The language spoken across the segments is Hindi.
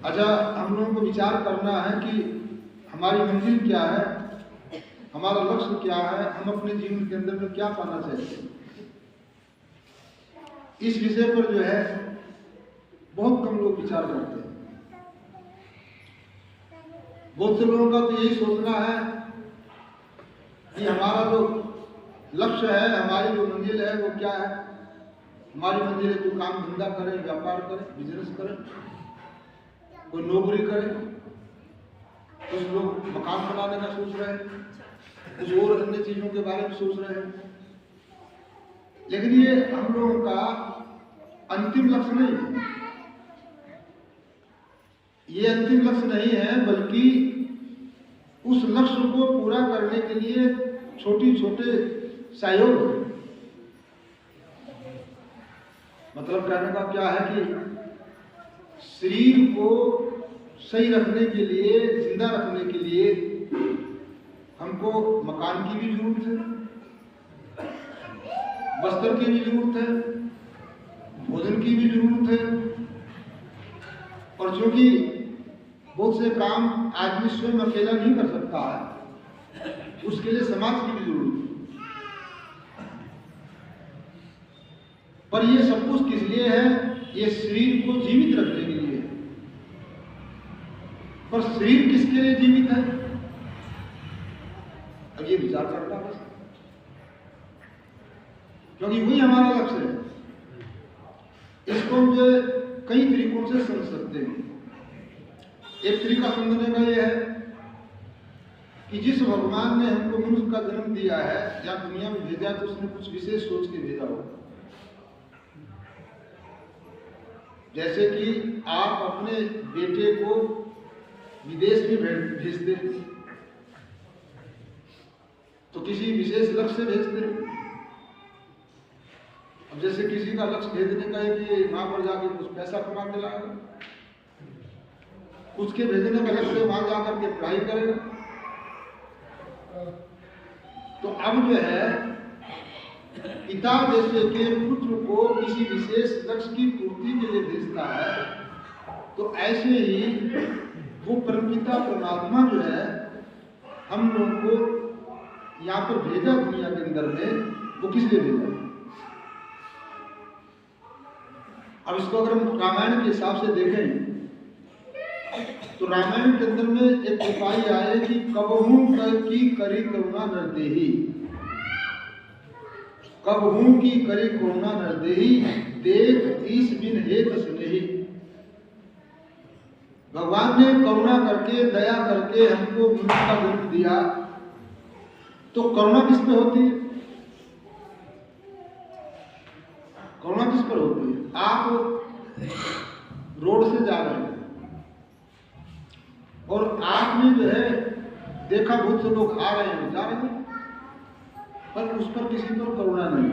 अच्छा, हम लोगों को विचार करना है कि हमारी मंजिल क्या है, हमारा लक्ष्य क्या है, हम अपने जीवन के अंदर में क्या पाना चाहते हैं। इस विषय पर जो है बहुत कम लोग विचार करते हैं। बहुत से लोगों का तो यही सोचना है कि हमारा जो लक्ष्य है, हमारी जो मंजिल है वो क्या है। हमारी मंजिल है कोई काम धंधा करें, व्यापार करें, बिजनेस करें, कोई नौकरी करे, कुछ लोग मकान बनाने का सोच रहे हैं, कुछ और अन्य चीजों के बारे में सोच रहे हैं। लेकिन ये हम लोगों का अंतिम लक्ष्य नहीं है। ये अंतिम लक्ष्य नहीं है, बल्कि उस लक्ष्य को पूरा करने के लिए छोटे छोटे सहयोग है। मतलब कहने का क्या है कि शरीर को सही रखने के लिए, जिंदा रखने के लिए हमको मकान की भी जरूरत है, वस्त्र की भी जरूरत है, भोजन की भी जरूरत है। और चूंकि बहुत से काम आदमी स्वयं अकेला नहीं कर सकता है, उसके लिए समाज की भी जरूरत है। पर ये सब कुछ किस लिए है? ये शरीर को जीवित रखने के लिए है। पर शरीर किसके लिए जीवित है, अब ये विचार करना बस, क्योंकि वही हमारा लक्ष्य है। इसको हम जो कई तरीकों से समझ सकते हैं। एक तरीका समझने का यह है कि जिस भगवान ने हमको मनुष्य का जन्म दिया है या दुनिया में भेजा, तो उसने कुछ विशेष सोच के भेजा हो। जैसे कि आप अपने बेटे को विदेश में भेजते तो किसी विशेष लक्ष्य से भेजते। अब जैसे किसी का लक्ष्य भेजने का है कि वहां पर जाके कुछ पैसा कमा के लाएगा, उसके भेजने का लक्ष्य वहां जाकर के पढ़ाई करेगा। तो अब जो है पिता जैसे के पुत्र को किसी विशेष लक्ष्य की पूर्ति के लिए भेजता है, तो ऐसे ही वो परमपिता परमात्मा जो है हम लोगों को यहाँ पर भेजा दुनिया के अंदर में, वो किस लिए भेजा? अब इसको अगर हम रामायण के हिसाब से देखें तो रामायण के अंदर में एक उपाय आए कि कबहू की करी करुणा नरदेही, कबहू की करी करुणा नरदेही, देख ईश बिन हेत स्नेही। भगवान ने करुणा करके, दया करके हमको मनुष्य का जन्म दिया, तो करुणा किस पे होती है? करुणा किस पर होती है? आप रोड से जा रहे हैं और आपने जो है देखा बहुत से लोग आ रहे हैं, जा रहे हैं, पर उस पर किसी पर करुणा नहीं,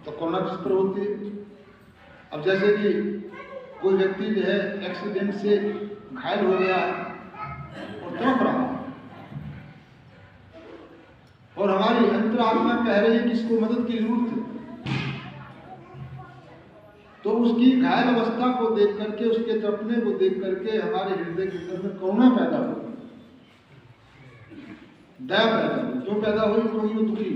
तो करुणा किस पर होती है? अब जैसे कि कोई व्यक्ति जो है एक्सीडेंट से घायल हो गया और तड़प रहा है, और हमारी अंतरात्मा कह रही है कि इसको मदद की जरूरत है, तो उसकी घायल अवस्था को देख करके, उसके तड़पने को देख करके हमारे हृदय के अंदर में करुणा पैदा होगी, दया पैदा होगी। क्यों पैदा हुई? क्योंकि वो दुखी।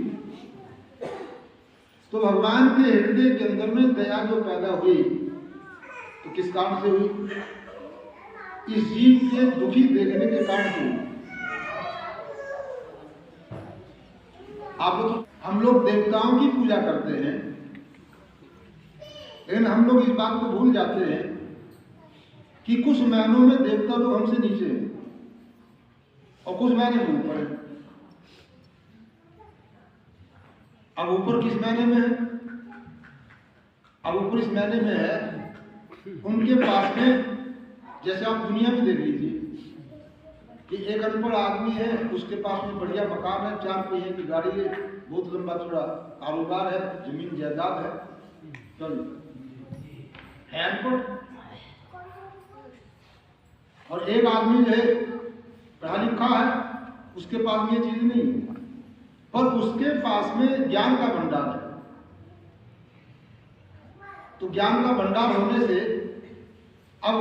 तो भगवान के हृदय के अंदर में दया जो पैदा हुई, तो किस कारण से हुई? इस जीव के दुखी देखने के कारण से हुई। आप तो हम लोग देवताओं की पूजा करते हैं, लेकिन हम लोग इस बात को भूल जाते हैं कि कुछ मायनों में देवता लोग हमसे नीचे हैं और कुछ मायने में ऊपर है। अब ऊपर किस मायने में है? अब ऊपर इस मायने में है, उनके पास में, जैसे आप दुनिया में देख लीजिए कि एक अनपढ़ आदमी है, उसके पास में बढ़िया मकान है, 4 पहिए की गाड़ी है, बहुत लंबा चौड़ा कारोबार है, जमीन जायदाद है, चलो है अनपढ़। और एक आदमी जो है पढ़ा लिखा है, उसके पास में ये चीज नहीं है, पर उसके पास में ज्ञान का भंडार है। तो ज्ञान का भंडार होने से अब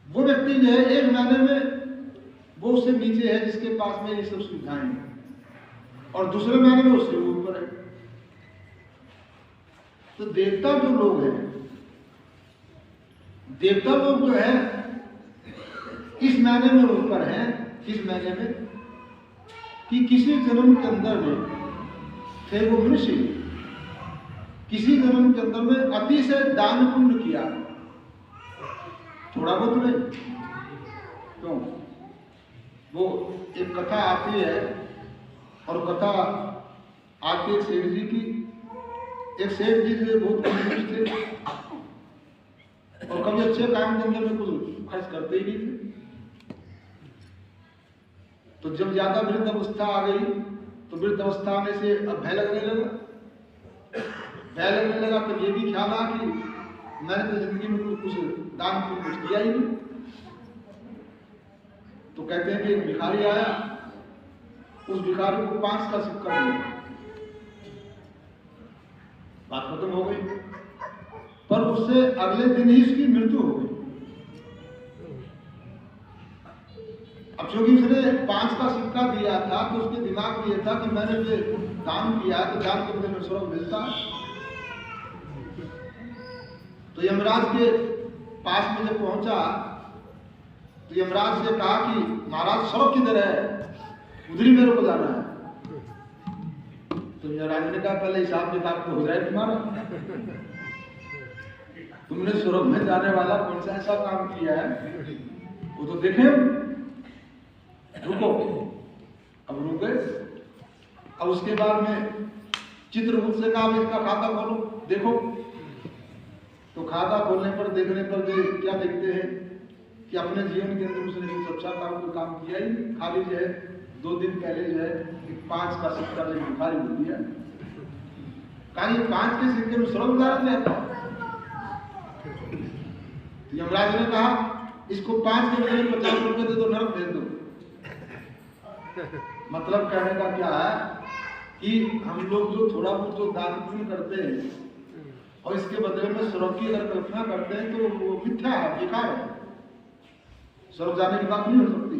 वो व्यक्ति जो है एक महीने में वो उससे नीचे है जिसके पास में ये सब सुविधाएं हैं, और दूसरे महीने में उससे ऊपर है। तो देवता जो लोग हैं, देवता लोग जो है इस महीने में ऊपर हैं, किस महीने में कि किसी जन्म के अंदर में थे वो मनुष्य, किसी जन्म के अंदर में अतिशय दान पुण्य किया, थोड़ा बहुत नहीं। क्यों? वो एक कथा आती है, और कथा आती है सेठ जी की। एक सेठ जी जो बहुत कंजूस थे और कभी अच्छे काम के अंदर में कुछ खर्च करते ही नहीं थे। तो जब ज्यादा वृद्ध अवस्था आ गई तो वृद्ध अवस्था में से अब भय लगने लगा, तो ये भी ख्याल आ कि मैंने तो जिंदगी में कुछ दान पुण्य कुछ किया ही नहीं। तो कहते हैं कि एक भिखारी आया, उस भिखारी को 5 का सिक्का दिया, बात खत्म हो गई। पर उससे अगले दिन ही उसकी मृत्यु हो गई। अब चूंकि उसने 5 का सिक्का दिया था तो उसके दिमाग में यह था कि मैंने जो दान किया तो दान के बदले में स्वर्ग मिलता। तो यमराज के पास में जब पहुंचा तो यमराज से कहा कि महाराज स्वर्ग किधर है, उधर ही मेरे को जाना है। तो यमराज ने कहा पहले हिसाब किताब तो हो जाए तुम्हारा, तुमने स्वर्ग में जाने वाला कौन सा ऐसा काम किया है वो तो देखे। रुको, अब रुक गए। अब उसके बाद में चित्रगुप्त से कहा इसका खाता खोलो देखो। तो खाता खोलने पर देखने पर जो क्या देखते हैं कि अपने जीवन के अंदर उसने कुछ अच्छा काम किया ही, खाली जो है 2 दिन पहले जो है 5 का सिक्का ले भिखारी हो दिया। कहा ये 5 के सिक्के में स्वर्ग जाना चाहता। तो यमराज ने कहा इसको 5 के बदले 50 रुपए दे दो, नरक भेज दो। मतलब कहने का क्या है कि हम लोग जो थोड़ा बहुत जो दान पुण्य करते हैं और इसके बदले में स्वर्ग की अगर कल्पना करते हैं तो वो मिथ्या है, बेकार है। स्वर्ग जाने की बात नहीं हो सकती।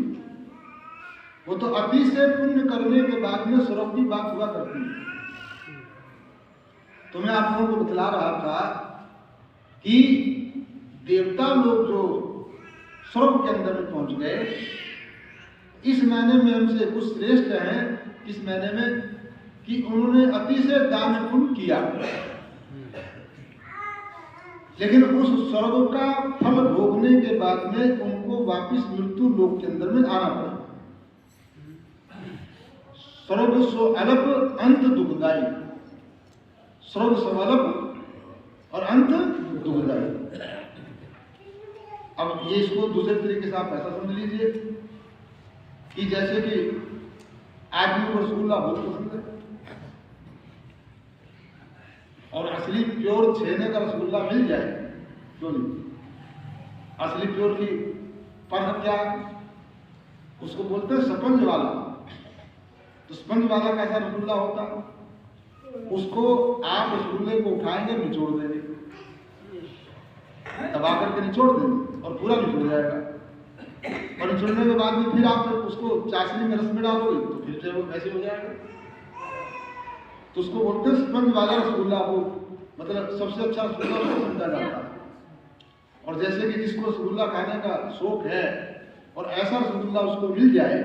वो तो अतिशय पुण्य करने के बाद में स्वर्ग की बात हुआ करती है। तो मैं आप लोगों को बतला रहा था कि देवता लोग जो स्वर्ग के अंदर में पहुंच गए, इस महीने में हमसे कुछ श्रेष्ठ हैं इस महीने में कि उन्होंने अतिशय दान पुण्य किया, लेकिन उस स्वर्ग का फल भोगने के बाद में उनको वापस मृत्यु लोक के अंदर में आना पड़ा। स्वर्ग सो अलप अंत दुखदायी, स्वर्ग सो अलप और अंत दुखदायी। अब ये इसको दूसरे तरीके से आप ऐसा समझ लीजिए कि जैसे कि आदमी को रसगुल्ला बहुत पसंद है और असली प्योर छेने का रसगुल्ला मिल जाए, क्यों नहीं? असली प्योर की पर क्या उसको बोलते हैं स्पंज वाला। तो स्पंज वाला कैसा रसगुल्ला होता, उसको आप रसगुल्ले को उठाएंगे, निचोड़ देंगे, दबा करके निचोड़ देंगे और पूरा निचोड़ जाएगा। और निचोड़ने के बाद में फिर आप उसको चाशनी में रस में डालोगे तो फिर से वो वैसे हो जाएगा। तो उसको बोलते हैं स्पंज वाला रसगुल्ला। वो मतलब सबसे अच्छा रसगुल्ला उसको समझा जाता है। और जैसे कि जिसको रसगुल्ला खाने का शौक है और ऐसा रसगुल्ला उसको मिल जाए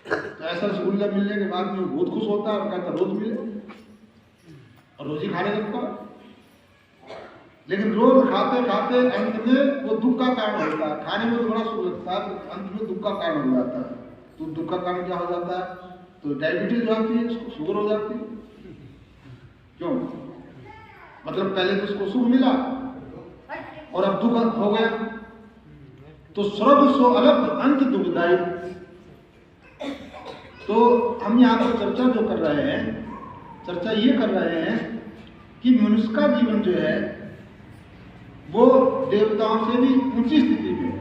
तो ऐसा रसगुल्ला मिलने के बाद में बहुत खुश होता है और कहता रोज मिले और रोज ही खाने लगता। लेकिन रोज खाते खाते अंत में वो दुख का कारण होता है। खाने में थोड़ा सुख लगता है तो अंत में दुख का कारण हो जाता है। तो दुख का कारण क्या हो जाता है? तो डायबिटीज हो जाती है, उसको शुगर हो जाती है। क्यों? मतलब पहले तो उसको सुख मिला और अब दुख हो गया। तो स्वर्ग सो अलग अंत दुखदायी। तो हम यहाँ पर चर्चा जो कर रहे हैं, चर्चा ये कर रहे हैं कि मनुष्य का जीवन जो है वो देवताओं से भी ऊंची स्थिति में है।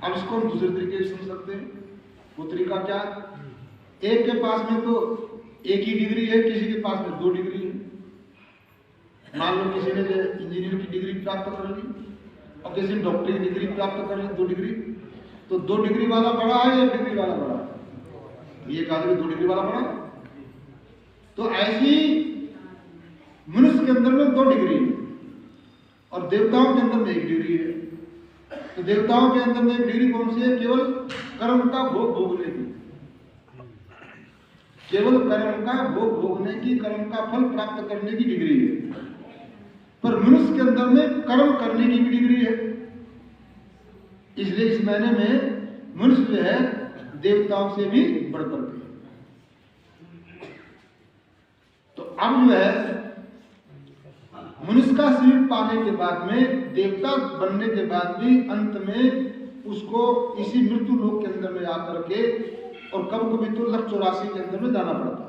अब इसको हम दूसरे तरीके से समझ सकते हैं। वो तरीका क्या? एक के पास में तो एक ही डिग्री है, किसी के पास में 2 डिग्री है। मान लो किसी ने इंजीनियर की डिग्री प्राप्त कर ली और किसी ने डॉक्टरी की डिग्री प्राप्त कर ली 2 डिग्री, तो 2 डिग्री वाला बड़ा है या 1 डिग्री वाला बड़ा है? ये कहा 2 डिग्री वाला बड़ा। तो ऐसी मनुष्य के अंदर में 2 डिग्री है और देवताओं के अंदर में 1 डिग्री है। तो देवताओं के अंदर में 1 डिग्री कौन सी है? केवल कर्म का भोग भोगने की, केवल कर्म का भोग भोगने की, कर्म का फल प्राप्त करने की डिग्री है। पर मनुष्य के अंदर में कर्म करने की भी डिग्री है। इसलिए इस महीने में मनुष्य जो है देवताओं से भी बढ़कर के। तो अब जो है मनुष्य का शरीर पाने के बाद में, देवता बनने के बाद भी अंत में उसको इसी मृत्यु लोक के अंदर में आकर के, और कब कभी तो 184 के अंदर में जाना पड़ता है।